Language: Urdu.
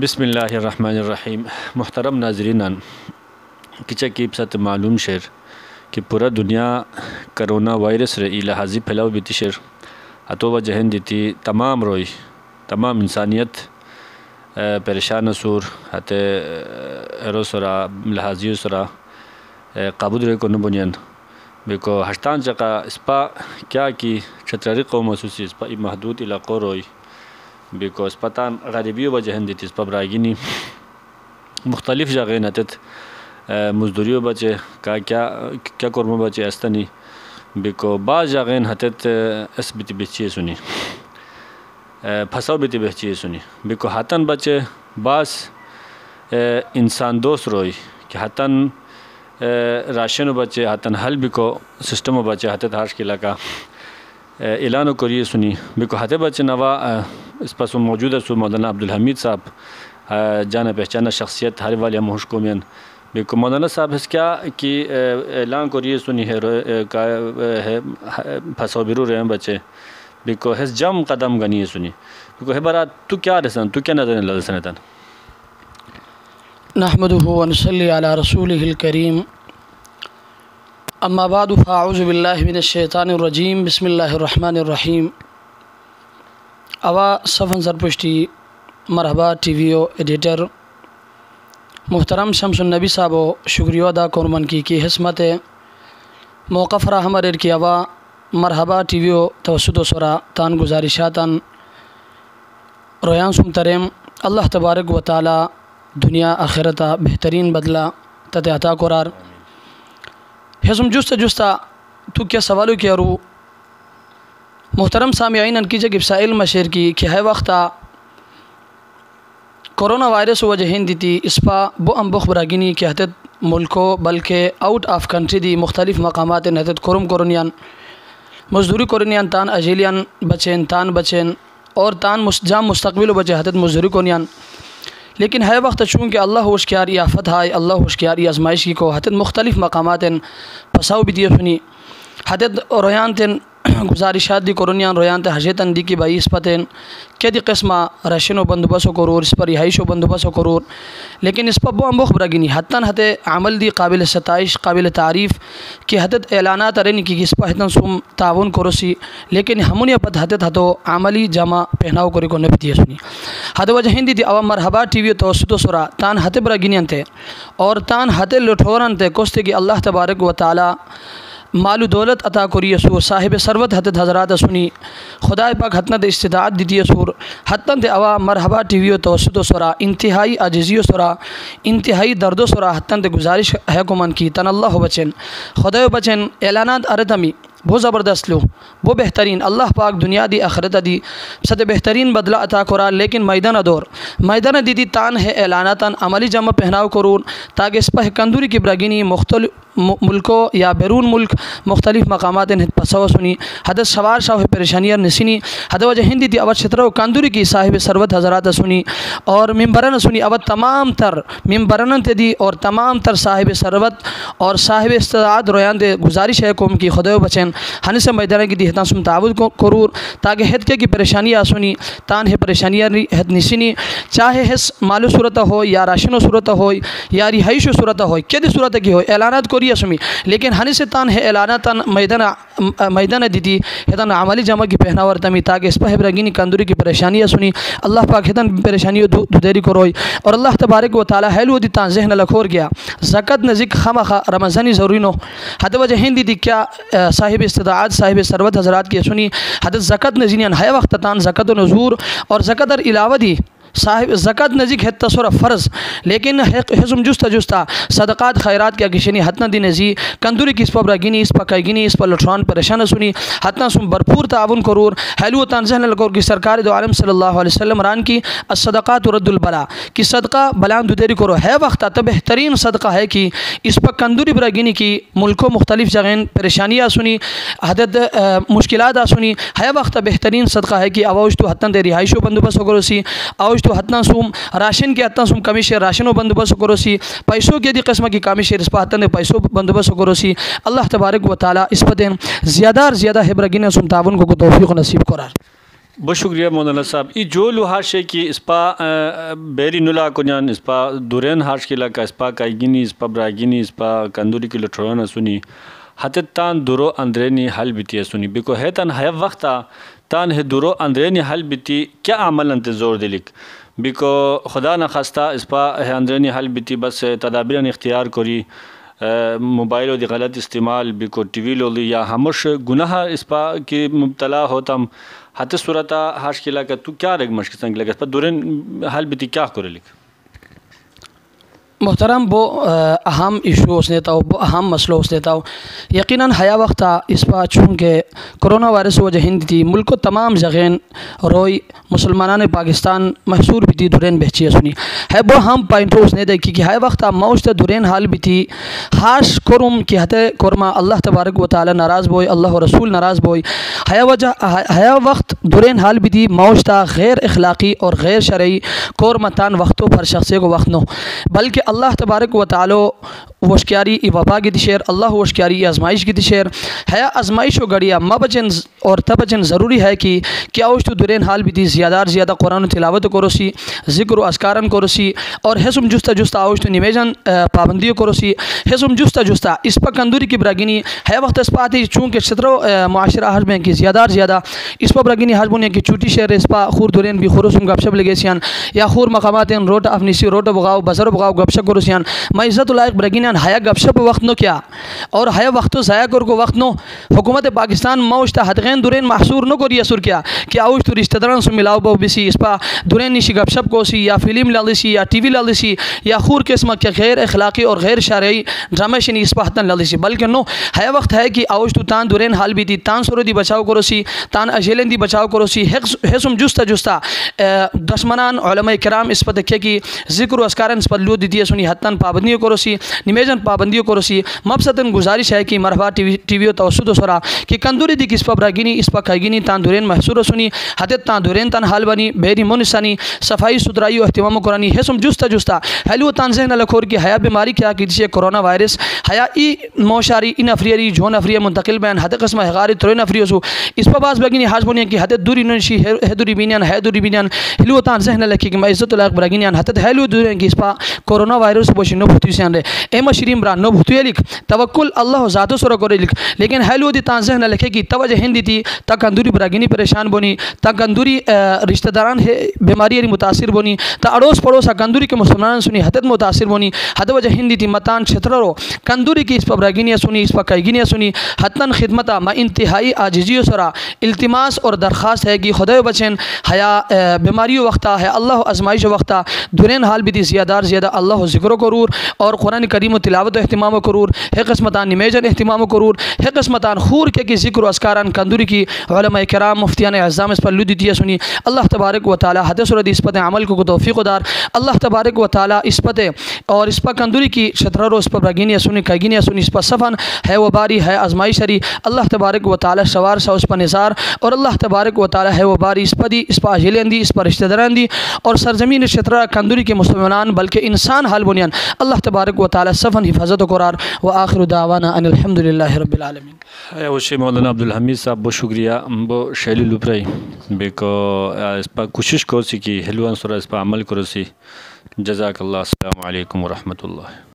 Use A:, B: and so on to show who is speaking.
A: بسم اللہ الرحمن الرحیم. محترم ناظرین، کچا کی بسات معلوم شیر کہ پورا دنیا کرونا وائرس رئی لحاظی پھیلاؤ بیتی شیر اتو و جہن دیتی تمام روئی تمام انسانیت پریشان سور ہتے ایرو سرا لحاظی سرا قابود رے کو نبنین بیکو ہشتان چکا اسپا کیا کی چھتراری قوم محسوسی اسپا محدود علاقوں روئی بیکو اسپتان غریبی و جہن دیتی اسپا براگینی مختلف جگہ نتت مزدوریو بچے کیا کرمو بچے استنی بیکو بعض جگہ ہتت اس بیتی بچی سنی پھساو بیتی بچی سنی بیکو ہاتن بچے بعض انسان دوست روئی کہ ہاتن راشن بچے ہاتن حل بیکو سسٹم بچے ہاتت ہارش کی لگا اعلان کریے سنی بیکو ہاتے بچے نوا اس پاس موجود ہے مولانا عبدالحمید صاحب جانا پہچانا شخصیت ہر والی محوش کومین بیکو مولانا صاحب اس کیا کہ اعلان کریے سنی ہے پھساو بیرو رہے ہیں بچے بیکو ہس جم قدم گنی سنی بیکو ہے برا تو کیا رسن تو کیا نظر اللہ سنتن
B: نحمده ونصلي على رسوله الكريم اما بعد فاعوذ بالله من الشیطان الرجیم بسم اللہ الرحمن الرحیم. اوا صفن سرپشتی مرحبا ٹی ویو ایڈیٹر محترم شمس النبی صاحب شکریہ ادا کرمن کی حسمت موقع فراہم اریر کی اوا مرحبا ٹی ویو توسط و سرا تان گزارشاتاً رویان سم تریم اللہ تبارک و تعالی دنیا آخرتا بہترین بدلہ تت عطا قرار حسم جستا تو کیا سوالو کیا رو محترم سامعین ان کی جگہ سائل مشیر کی کہ ہے وقتا کرونا وائرس وجہ ہندی تھی اسپا بو بخ براگینی کہ حتت ملکو بلکہ آؤٹ آف کنٹری دی مختلف مقامات حتت کرونیان مزدوری کرونیان تان اجیلیان بچین اور تان جام مستقبل و بچے حتت مزدوری کونیان لیکن ہے وقت چونکہ اللہ ہوشکیاری آفت ہے اللہ ہوشکیاری آزمائش کی کو حتت مختلف مقامات پساو بھی دیا سنی حتت رویان تن گزارشات دی کرونیان رویان تے حجیتن دی کی بائی اس پتین کیا دی قسمہ رشن و بندوبس و کرور اس پر رہائش و بندوبس و کرور لیکن اس پر بو امبوخ برگینی حتن حتے عمل دی قابل ستائش قابل تعریف کی حتت اعلانات رہنی کی اس پر حتن سوم تعاون کروسی لیکن ہمونی پت حتت حتو عملی جمع پہناو کری کو نبی دیا سنی حد وجہ ہندی دی عوام مرحبا ٹی وی توسط و سرا تان حتے برگینین تے اور تان حتے لٹھورن تے کوستے کی اللہ تبارک و تعالی مال و دولت عطا کری سور صاحب ثروت حتت حضرات سنی خدا پاک حتنت استطاعت دیتی سور حتن تے اوا مرحبا ٹی وی توسط و سرا انتہائی عجزی و سرا انتہائی درد و سرا حتن تے گزارش ہے کو من کی تن اللہ بچن خدا بچن اعلانات ارتمی بہت زبردست لو وہ بہترین اللہ پاک دنیا دی آخرت دی سد بہترین بدلہ عطا کرا لیکن میدان دی تان ہے اعلاناتاً عملی جمع پہناو کرون تاکہ اس پہ کندوری کی براگینی مختلف ملکوں یا بیرون ملک مختلف مقامات پسو سنی حدث سوار شاہ پریشانیاں نسینی حد وجہ ہندی دی اوت شطرہ و کندوری کی صاحب ثروت حضرات سنی اور ممبرن سنی اوت تمام تر ممبرن تے دی اور تمام تر صاحب ثروت اور صاحب استطاعت رویان دے گزارش ہے قوم کی خدا بچن ہن سے میدان کی دی ہتاں سم تعاون کرور تاکہ ہت کی پریشانیاں سنی تان ہے پریشانیاں ہت نسینی چاہے ہس مالو صورت ہو یا راشن صورت ہو یا رہائش صورت ہو کیا دی صورت کی ہو اعلانات کو سمی لیکن ہنی سے تان ہے اعلاناتاً میدان دیتی ہتن عملی جمع کی پہناور تمی تاکہ اس پہ برگینی کندوری کی پریشانیاں سنی اللہ پاک ہتن پریشانیوں دودیری کو روئی اور اللہ تبارک و تعالی حیلو دی تان ذہن لکھور گیا زکات نزک خامخا رمضانی ضروری نو حد وجہ ہندی دی کیا صاحب استطاعت صاحب ثروت حضرات کی سنی حد زکات نزینیان ہے وقت تان زکات و نزور اور زکات در علاوہ دی صاحب زکات نزیک ہے تصور فرض لیکن حزم جستا صدقات خیرات کیا کشنی حتنا دی نزی کندوری کی اس پر برگینی اس پر کائگینی اس پر لٹھران پریشان سنی حتنا سن بھرپور تعاون کرور حیلو تان ذہن لکور کی سرکار دو عالم صلی اللہ علیہ وسلم ران کی الصدقات رد البلا کی صدقہ بلان دو دیری کرو ہے وقت تا بہترین صدقہ ہے کہ اس پر کندوری برگینی کی ملکوں مختلف جگہیں پریشانیاں سنی حدد مشکلات سنی ہے وقت بہترین صدقہ ہے کہ اوش تو حتن دے رہائش و بندوبست کرو سی اوش تو حتنا سوم راشن کے حتنا سوم کمیشے راشن و بندوبست کرو سی پیسوں کی دی قسم کی کمیشے اس پہ حتن دے پیسوں بندوبست کرو سی اللہ تبارک و تعالی اس پہ دین زیادہ ہے برگین سوم تعاون کو توفیق نصیب قرار
A: بہت شکریہ مولانا صاحب. ای جو لو ہارشے کی اسپا بیری نلا کنیان اسپا دورین ہارش کی لکا اسپا کائگینی اسپا براگینی اسپا کندوری کی لٹھرونا سنی حتت تان درو اندرینی حل بیتی سنی بیکو ہے تان ہے وقتا تان ہے درو اندرینی حل بیتی کیا عمل انت زور دلک بیکو خدا نخواستہ اسپا ہے اندرینی حل بیتی بس تدابیران اختیار کری موبائل و دی غلط استعمال بیکو ٹی وی لولی یا ہمش گناہ اسپا کی مبتلا ہوتم حتی صورتا ہاش کی لگا تو کیا رگ مشکل سنگ لگا پر دورین حل بیتی کیا کرے لکھ
B: محترم بو اہم ایشو اس دیتا ہو بو اہم مسئلہ اس دیتا ہو یقیناً حیا وقتا اس پا چونکہ کرونا وائرس وجہ ہند تھی ملک و تمام جگہیں روئی مسلمانان پاکستان محصور بھی تھی دورین بہچی سنی ہے بو اہم پوائنٹو اس نے دیکھی کہ حیا وقتا موجتا دورین حال بھی تھی ہاش کرم کی حتے کرما اللہ تبارک و تعالی ناراض بوئی اللہ و رسول ناراض بوئی حیا وقت دورین حال بھی تھی موجتا غیر اخلاقی اور غیر شرعی کورمتان وقتوں پر شخصے کو وقت نو بلکہ اللہ تبارک و تعالی وشکیاری ای وبا کی دشیر اللہ وشکیاری ای آزمائش کی دشیر ہے آزمائش و گڑیا مبچن اور تبچن ضروری ہے کہ کیا اوش تو دورین حال بھی دی زیادہ قرآن و تلاوت کو رسی ذکر و اذکارن کو رسی اور حسم جستا اوش تو نمیجن پابندیوں کو رسی حسم جستا اس پا کندوری کی براگینی ہے وقت اس پاتی چونکہ شطرو معاشرہ حج میں کی زیادہ اس پا براگینی حج بونی کی چوٹی شہر اس پا خور دورین بھی خورسم گپ شپ لگیسیان یا خور مقامات روٹ افنیسی روٹ بغاو بزر بغاو گپ شپ کرسیان میں عزت لائق براگینیان حیا گپ شپ وقت نو کیا اور حیا وقت ضائع کر کو وقت نو حکومت پاکستان موشتا حدغین دورین محصور نو کری اسر کیا اوش تو رشتہ داران سے ملاو بو بسی اس پا دورین نیشی گپ شپ کو سی یا فلم لالیسی یا ٹی وی لالیسی یا خور قسم کے غیر اخلاقی اور غیر شرعی ڈرامے شنی اس پا حتن لالیسی بلکہ نو حیا وقت ہے کہ اوش تو تان دورین حال بھی دی تان سرو دی بچاؤ کرو سی تان اجیلن دی بچاؤ کرو سی حسم جستا دشمنان علماء کرام اس پا دکھے کی ذکر و اذکارن اس پا لو دیتی سنی حتن پابندیوں کرو سی نمیجن پابندیوں کو رسی مبسطن گزارش ہے کہ مرحبا ٹی وی و توسط و سرا کہ کندوری دی کس پا براگینی اس پا کھائگینی تان دورین محصور سنی حدت تان دورین تان حال بنی بیری منسانی صفائی ستھرائی و اہتمام قرآنی حسم جستا حلو تان ذہن لکھور کی حیا بیماری کیا کی جسے کرونا وائرس حیا ای موشاری ای نفریری جو نفری منتقل بین حد قسم غاری تروی نفری سو اس پا باز بگینی حاج بنی کی حدت دوری ننشی ہے دوری بینیان حلو تان ذہن لکھی کہ میں عزت لائق براگینیان حدت حلو دورین کی اس پا کرونا وائرس بوشی نو بھوتی سیان رے ایم شریم بران نو بھوتی لکھ توکل اللہ ذات سورہ کرے لکھ لیکن حلو دی تان ذہن لکھے کی توجہ ہندی تھی تا کندوری براگینی پریشان بونی تا کندوری رشتہ داران بیماری متاثر بونی تا اڑوس پڑوس کندوری کے مسلمان سنی حدت متاثر بونی حد وجہ ہندی تھی متان چھترو کندوری کی اس پا براگینی سنی اس پا کائگینی سنی حتن خدمتا ما انتہائی عاجزی سرا التماس اور درخواست ہے کہ خدا بچن حیا بیماری وقتا ہے اللہ ازمائش وقتا دورین حال بھی دی زیادہ اللہ ذکر و کرور اور قرآن کریم و تلاوت و اہتمام و کرور ہے قسمتان نمیجن اہتمام و کرور ہے قسمتان خور کے ذکر و اذکاران کندوری کی علماء کرام مفتیان اعظام اس پر لو دیتی سنی اللہ تبارک و تعالی حدث و اس پتہ عمل کو توفیق دار اللہ تبارک و تعالی اس پتہ اور اس پر کندوری کی شطرر و اس پر براگینی سنی کائگینی سنی اس پر صفن ہے و باری ہے آزمائش شری اللہ تبارک و تعالی شوار سا اس پر نثار اور اللہ تبارک و تعالی ہے و باری اس پر دی اس پر اجلین دی اس پر رشتہ داران دی اور سرزمین شطرر کندوری کے مسلمان بلکہ انسان حال بنیان اللہ تبارک و تعالی صفن حفاظت و قرار و آخر دعوانا ان الحمدللہ رب العالمین.
A: وشی مولانا عبدالحمید صاحب بہت شکریہ بو شیلی لپرائی بیکو اس پر کوشش کو سی کی حلوان سورہ اس پر عمل کرو سی جزاک اللہ. السلام علیکم ورحمۃ اللہ.